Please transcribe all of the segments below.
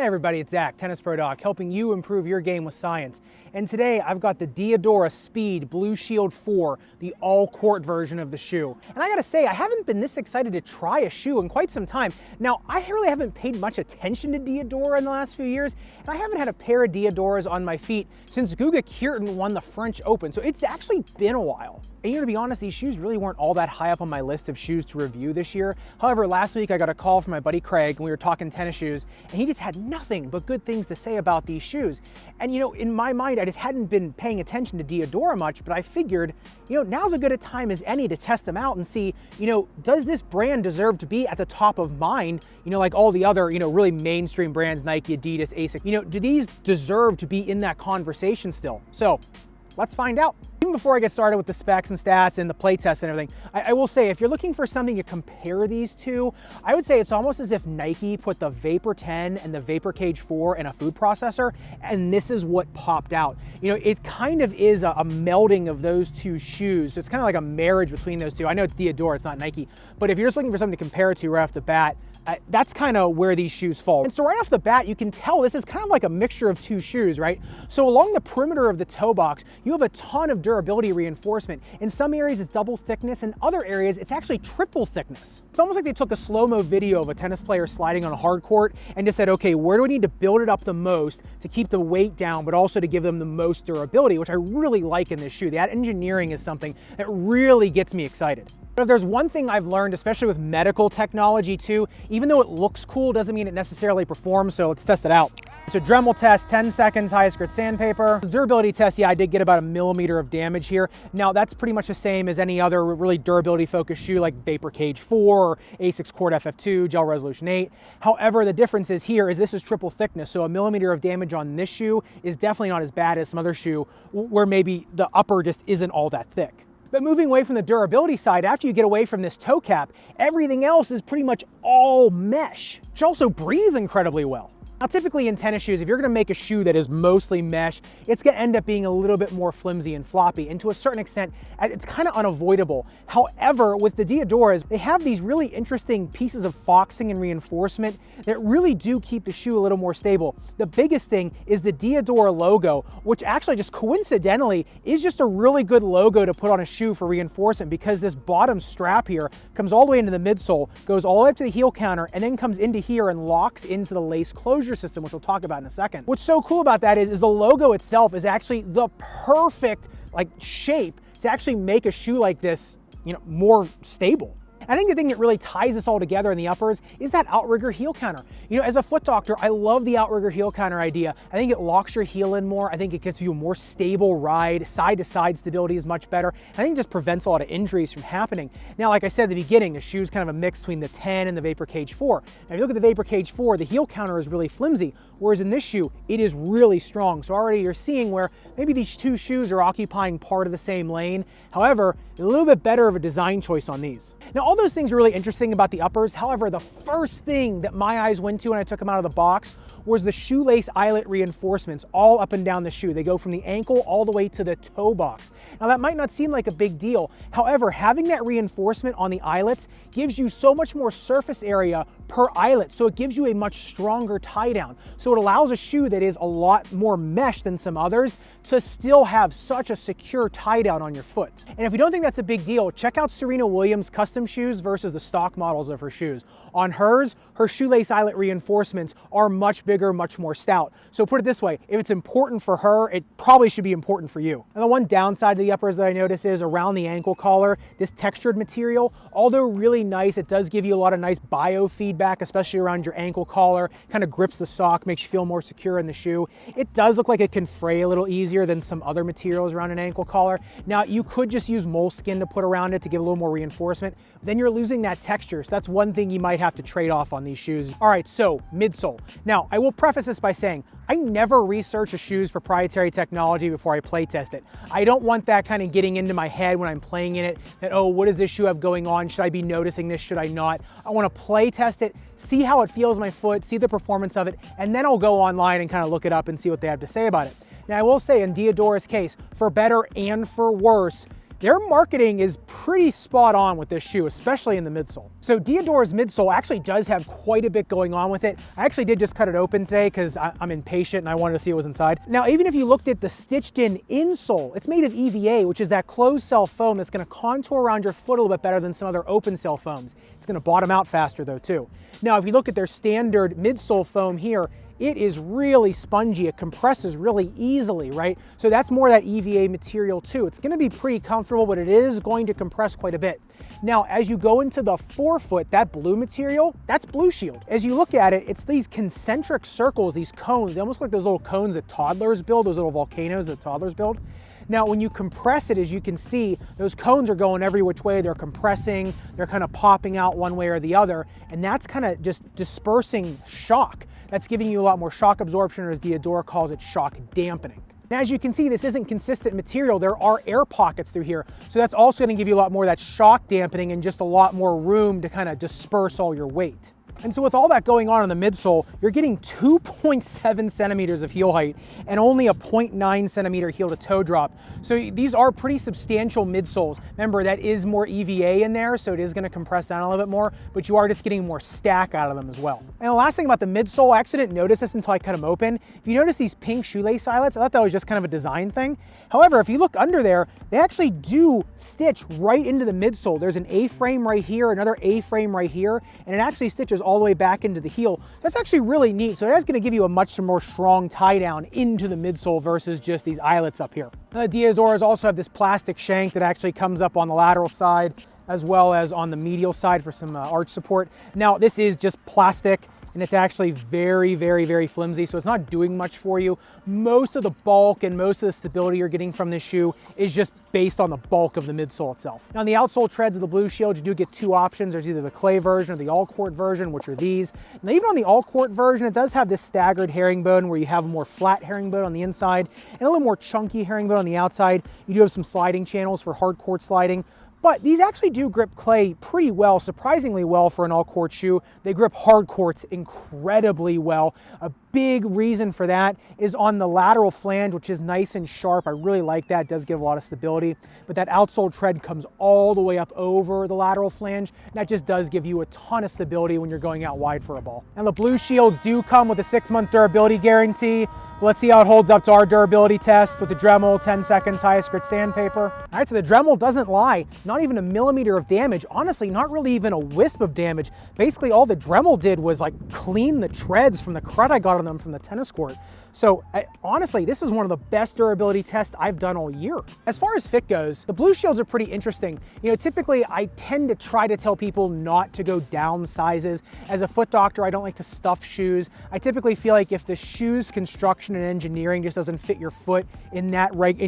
Hey everybody, it's Zach, Tennis Pro Doc, helping you improve your game with science. And today I've got the Diadora Speed BluShield 4, the all-court version of the shoe. And I gotta say, I haven't been this excited to try a shoe in quite some time. Now, I really haven't paid much attention to Diadora in the last few years, and I haven't had a pair of Diadoras on my feet since Guga Kjartan won the French Open, so it's actually been a while. And to be honest, these shoes really weren't all that high up on my list of shoes to review this year. However, last week I got a call from my buddy Craig and we were talking tennis shoes, and he just had nothing but good things to say about these shoes. And in my mind, I just hadn't been paying attention to Diadora much, but I figured, now's as good a time as any to test them out and see, does this brand deserve to be at the top of mind, like all the other, really mainstream brands, Nike, Adidas, ASIC, do these deserve to be in that conversation still? So let's find out. Even before I get started with the specs and stats and the playtest and everything, I will say, if you're looking for something to compare these to, I would say it's almost as if Nike put the Vapor 10 and the Vapor Cage 4 in a food processor, and this is what popped out. It kind of is a melding of those two shoes. So it's kind of like a marriage between those two. I know it's Diadora, it's not Nike, but if you're just looking for something to compare it to right off the bat, that's kind of where these shoes fall. And so right off the bat, you can tell this is kind of like a mixture of two shoes, right? So along the perimeter of the toe box, you have a ton of durability reinforcement. In some areas, it's double thickness. In other areas, it's actually triple thickness. It's almost like they took a slow-mo video of a tennis player sliding on a hard court and just said, okay, where do we need to build it up the most to keep the weight down, but also to give them the most durability, which I really like in this shoe. That engineering is something that really gets me excited. But if there's one thing I've learned, especially with medical technology too, even though it looks cool, doesn't mean it necessarily performs, so let's test it out. So Dremel test, 10 seconds, highest grit sandpaper. The durability test, yeah, I did get about 1 millimeter of damage here. Now that's pretty much the same as any other really durability focused shoe like Vapor Cage 4 or ASIC's Court FF2, Gel Resolution 8. However, the difference is here is this is triple thickness, so 1 millimeter of damage on this shoe is definitely not as bad as some other shoe where maybe the upper just isn't all that thick. But moving away from the durability side, after you get away from this toe cap, everything else is pretty much all mesh, which also breathes incredibly well. Now, typically in tennis shoes, if you're gonna make a shoe that is mostly mesh, it's gonna end up being a little bit more flimsy and floppy, and to a certain extent, it's kind of unavoidable. However, with the Diadoras, they have these really interesting pieces of foxing and reinforcement that really do keep the shoe a little more stable. The biggest thing is the Diadora logo, which actually just coincidentally is just a really good logo to put on a shoe for reinforcement, because this bottom strap here comes all the way into the midsole, goes all the way up to the heel counter, and then comes into here and locks into the lace closure system, which we'll talk about in a second. What's so cool about that is the logo itself is actually the perfect shape to actually make a shoe like this, more stable. I think the thing that really ties this all together in the uppers is that outrigger heel counter. As a foot doctor, I love the outrigger heel counter idea. I think it locks your heel in more. I think it gives you a more stable ride. Side-to-side stability is much better. I think it just prevents a lot of injuries from happening. Now, like I said at the beginning, the shoe's kind of a mix between the 10 and the Vapor Cage 4. Now, if you look at the Vapor Cage 4, the heel counter is really flimsy, whereas in this shoe, it is really strong. So already you're seeing where maybe these two shoes are occupying part of the same lane. However, a little bit better of a design choice on these. Now, all those things are really interesting about the uppers. However, the first thing that my eyes went to when I took them out of the box was the shoelace eyelet reinforcements all up and down the shoe. They go from the ankle all the way to the toe box. Now, that might not seem like a big deal. However, having that reinforcement on the eyelets gives you so much more surface area per eyelet, so it gives you a much stronger tie down. So it allows a shoe that is a lot more mesh than some others to still have such a secure tie down on your foot. And if you don't think that's a big deal, check out Serena Williams' custom shoes versus the stock models of her shoes. On hers, her shoelace eyelet reinforcements are much bigger, much more stout. So put it this way, if it's important for her, it probably should be important for you. And the one downside to the uppers that I notice is around the ankle collar, this textured material, although really nice, it does give you a lot of nice biofeedback, especially around your ankle collar, kind of grips the sock, makes you feel more secure in the shoe. It does look like it can fray a little easier than some other materials around an ankle collar. Now, you could just use moleskin to put around it to get a little more reinforcement. Then you're losing that texture, so that's one thing you might have to trade off on these shoes. All right, so midsole. Now, I will preface this by saying, I never research a shoe's proprietary technology before I play test it. I don't want that kind of getting into my head when I'm playing in it, that, oh, what does this shoe have going on? Should I be noticing this? Should I not? I want to play test it, see how it feels my foot, see the performance of it, and then I'll go online and kind of look it up and see what they have to say about it. Now, I will say in Diadora's case, for better and for worse, Their marketing is pretty spot on with this shoe, especially in the midsole. So Diadora's midsole actually does have quite a bit going on with it. I actually did just cut it open today because I'm impatient and I wanted to see what was inside. Now, even if you looked at the stitched in insole, it's made of EVA, which is that closed cell foam that's gonna contour around your foot a little bit better than some other open cell foams. It's gonna bottom out faster though too. Now, if you look at their standard midsole foam here, it is really spongy. It compresses really easily, right? So that's more that EVA material too. It's gonna be pretty comfortable, but it is going to compress quite a bit. Now, as you go into the forefoot, that blue material, that's BluShield. As you look at it, it's these concentric circles, these cones. They almost look like those little cones that toddlers build, those little volcanoes that toddlers build. Now, when you compress it, as you can see, those cones are going every which way. They're compressing, they're kind of popping out one way or the other, and that's kind of just dispersing shock. That's giving you a lot more shock absorption, or as Diadora calls it, shock dampening. Now, as you can see, this isn't consistent material. There are air pockets through here. So that's also gonna give you a lot more of that shock dampening and just a lot more room to kind of disperse all your weight. And so with all that going on in the midsole, you're getting 2.7 centimeters of heel height and only a 0.9 centimeter heel to toe drop. So these are pretty substantial midsoles. Remember, that is more EVA in there, so it is gonna compress down a little bit more, but you are just getting more stack out of them as well. And the last thing about the midsole, I actually didn't notice this until I cut them open. If you notice these pink shoelace eyelets, I thought that was just kind of a design thing. However, if you look under there, they actually do stitch right into the midsole. There's an A-frame right here, another A-frame right here, and it actually stitches all the way back into the heel. That's actually really neat. So that's going to give you a much more strong tie down into the midsole versus just these eyelets up here. Now, the Diadoras also have this plastic shank that actually comes up on the lateral side as well as on the medial side for some arch support. Now, this is just plastic, and it's actually very, very, very flimsy, so it's not doing much for you. Most of the bulk and most of the stability you're getting from this shoe is just based on the bulk of the midsole itself. Now, on the outsole treads of the BluShield, you do get two options. There's either the clay version or the all-quart version, which are these. Now, even on the all-quart version, it does have this staggered herringbone where you have a more flat herringbone on the inside and a little more chunky herringbone on the outside. You do have some sliding channels for hard court sliding. But these actually do grip clay pretty well, surprisingly well for an all-quart shoe. They grip hard courts incredibly well. A big reason for that is on the lateral flange, which is nice and sharp. I really like that. It does give a lot of stability. But that outsole tread comes all the way up over the lateral flange. And that just does give you a ton of stability when you're going out wide for a ball. Now, the BluShields do come with a 6-month durability guarantee. Let's see how it holds up to our durability test with the Dremel 10 seconds highest grit sandpaper. All right, so the Dremel doesn't lie. Not even a millimeter of damage. Honestly, not really even a wisp of damage. Basically, all the Dremel did was like clean the treads from the crud I got on them from the tennis court. So honestly, this is one of the best durability tests I've done all year. As far as fit goes, the BluShields are pretty interesting. You know, typically I tend to try to tell people not to go down sizes. As a foot doctor, I don't like to stuff shoes. I typically feel like if the shoe's construction and engineering just doesn't fit your foot in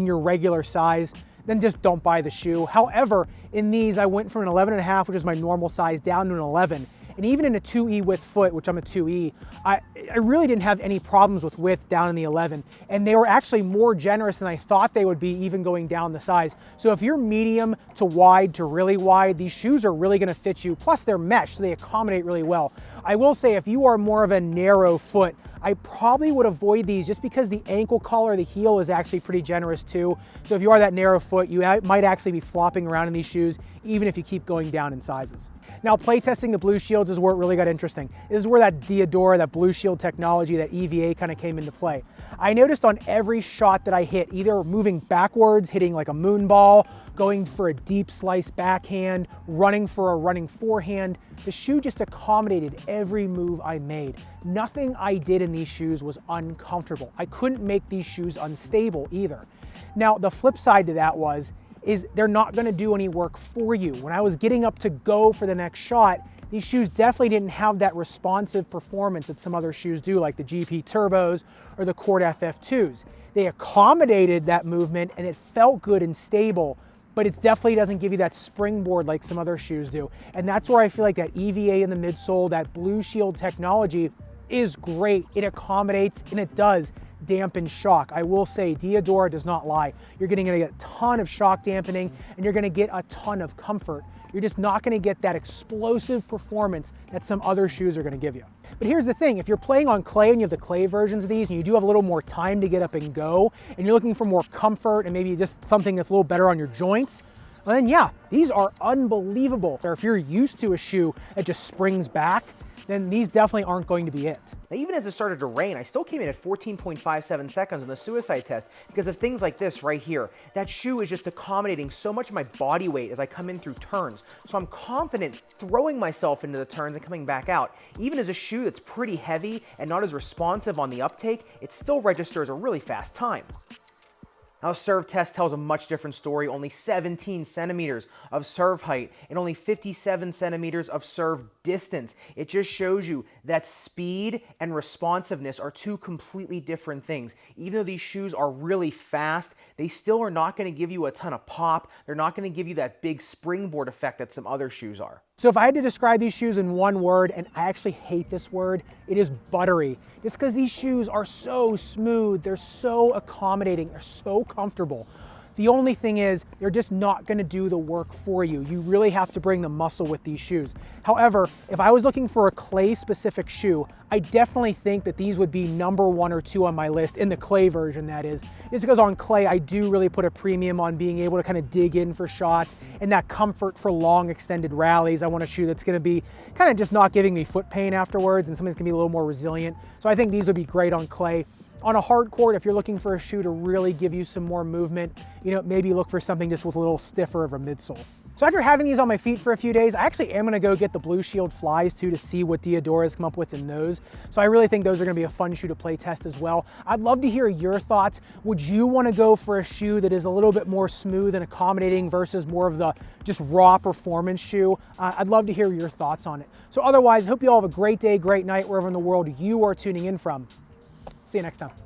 your regular size, then just don't buy the shoe. However, in these, I went from an 11.5, which is my normal size, down to an 11. And even in a 2E width foot, which I'm a 2E, I really didn't have any problems with width down in the 11. And they were actually more generous than I thought they would be, even going down the size. So if you're medium to wide to really wide, these shoes are really gonna fit you. Plus they're mesh, so they accommodate really well. I will say if you are more of a narrow foot, I probably would avoid these just because the ankle collar, the heel is actually pretty generous too. So if you are that narrow foot, you might actually be flopping around in these shoes, even if you keep going down in sizes. Now, playtesting the BluShields is where it really got interesting. This is where that Diadora, that BluShield technology, that EVA kind of came into play. I noticed on every shot that I hit, either moving backwards, hitting like a moon ball, going for a deep slice backhand, running for a running forehand, the shoe just accommodated every move I made. Nothing I did in these shoes was uncomfortable. I couldn't make these shoes unstable either. Now, the flip side to that is they're not gonna do any work for you. When I was getting up to go for the next shot, these shoes definitely didn't have that responsive performance that some other shoes do, like the GP Turbos or the Court FF2s. They accommodated that movement and it felt good and stable, but it definitely doesn't give you that springboard like some other shoes do. And that's where I feel like that EVA in the midsole, that BluShield technology is great. It accommodates and it does dampen shock. I will say Diadora does not lie. You're gonna get a ton of shock dampening and you're gonna get a ton of comfort. You're just not gonna get that explosive performance that some other shoes are gonna give you. But here's the thing, if you're playing on clay and you have the clay versions of these and you do have a little more time to get up and go, and you're looking for more comfort and maybe just something that's a little better on your joints, And then yeah, these are unbelievable. Or if you're used to a shoe that just springs back, then these definitely aren't going to be it. Now, even as it started to rain, I still came in at 14.57 seconds on the suicide test because of things like this right here. That shoe is just accommodating so much of my body weight as I come in through turns. So I'm confident throwing myself into the turns and coming back out. Even as a shoe that's pretty heavy and not as responsive on the uptake, it still registers a really fast time. Now, serve test tells a much different story. Only 17 centimeters of serve height and only 57 centimeters of serve distance. It just shows you that speed and responsiveness are two completely different things. Even though these shoes are really fast, they still are not going to give you a ton of pop. They're not going to give you that big springboard effect that some other shoes are. So if I had to describe these shoes in one word, and I actually hate this word, it is buttery. Just because these shoes are so smooth, they're so accommodating, they're so comfortable. The only thing is, they're just not gonna do the work for you. You really have to bring the muscle with these shoes. However, if I was looking for a clay specific shoe, I definitely think that these would be number 1 or 2 on my list, in the clay version that is. Just because on clay, I do really put a premium on being able to kind of dig in for shots and that comfort for long extended rallies. I want a shoe that's gonna be kind of just not giving me foot pain afterwards and something's gonna be a little more resilient. So I think these would be great on clay. On a hard court, if you're looking for a shoe to really give you some more movement, maybe look for something just with a little stiffer of a midsole. So after having these on my feet for a few days, I actually am gonna go get the BluShield Flies too to see what Diadora's come up with in those. So I really think those are gonna be a fun shoe to play test as well. I'd love to hear your thoughts. Would you wanna go for a shoe that is a little bit more smooth and accommodating versus more of the just raw performance shoe? I'd love to hear your thoughts on it. So otherwise, I hope you all have a great day, great night, wherever in the world you are tuning in from. See you next time.